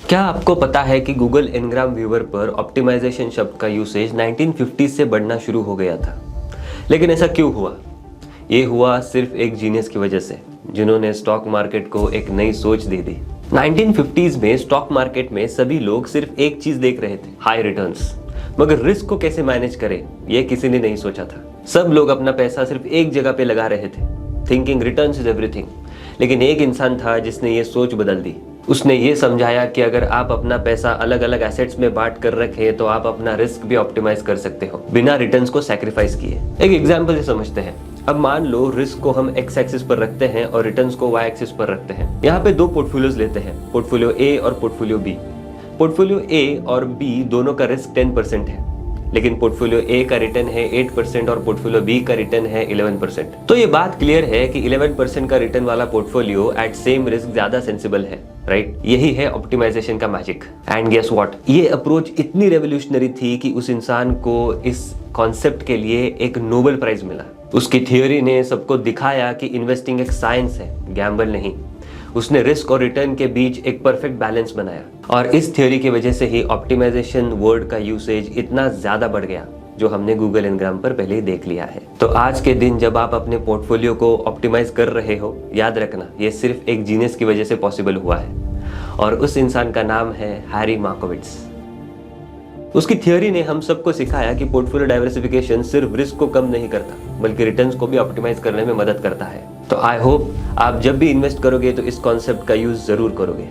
क्या आपको पता है कि गूगल एनग्राम व्यूअर पर ऑप्टिमाइजेशन शब्द का यूसेज 1950 से बढ़ना शुरू हो गया था। लेकिन ऐसा क्यों हुआ? ये हुआ सिर्फ एक जीनियस की वजह से, जिन्होंने स्टॉक मार्केट को एक नई सोच दे दी। 1950s में स्टॉक मार्केट में सभी लोग सिर्फ एक चीज देख रहे थे, हाई रिटर्न्स। मगर रिस्क को कैसे मैनेज करें, यह किसी ने नहीं सोचा था। सब लोग अपना पैसा सिर्फ एक जगह पे लगा रहे थे, थिंकिंग रिटर्न्स इज एवरीथिंग। लेकिन एक इंसान था जिसने ये सोच बदल दी। उसने ये समझाया कि अगर आप अपना पैसा अलग अलग एसेट्स में बांट कर रखें तो आप अपना रिस्क भी ऑप्टिमाइज कर सकते हो, बिना रिटर्न्स को सैक्रिफाइस किए। एक एग्जांपल से समझते हैं। अब मान लो रिस्क को हम एक्स एक्सिस पर रखते हैं और रिटर्न्स को वाई एक्सिस पर रखते हैं। यहाँ पे दो पोर्टफोलियोज लेते हैं, पोर्टफोलियो ए और पोर्टफोलियो बी। पोर्टफोलियो ए और बी दोनों का रिस्क 10% है, लेकिन पोर्टफोलियो ए का रिटर्न है 8% और पोर्टफोलियो बी का रिटर्न है 11%। तो ये बात क्लियर है कि 11% का रिटर्न वाला पोर्टफोलियो एट सेम रिस्क ज्यादा सेंसिबल है, राइट? यही है ऑप्टिमाइजेशन का मैजिक। एंड गेस व्हाट, ये अप्रोच इतनी रेवोल्यूशनरी थी कि उस इंसान को इस कॉन्सेप्ट के लिए एक नोबेल प्राइज मिला। उसकी थ्योरी ने सबको दिखाया कि इन्वेस्टिंग एक साइंस है, गैम्बल नहीं। उसने रिस्क और रिटर्न के बीच एक परफेक्ट बैलेंस बनाया, और इस थ्योरी की वजह से ही ऑप्टिमाइजेशन वर्ड का यूसेज इतना ज्यादा बढ़ गया, जो हमने गूगल एनग्राम पर पहले ही देख लिया है। तो आज के दिन जब आप अपने पोर्टफोलियो को ऑप्टिमाइज कर रहे हो, याद रखना ये सिर्फ एक जीनियस की वजह से पॉसिबल हुआ है, और उस इंसान का नाम है हैरी मार्कोविट्ज। उसकी थ्योरी ने हम सबको सिखाया कि पोर्टफोलियो डाइवर्सिफिकेशन सिर्फ रिस्क को कम नहीं करता, बल्कि रिटर्न्स को भी ऑप्टिमाइज करने में मदद करता है। तो आई होप आप जब भी इन्वेस्ट करोगे तो इस कॉन्सेप्ट का यूज जरूर करोगे।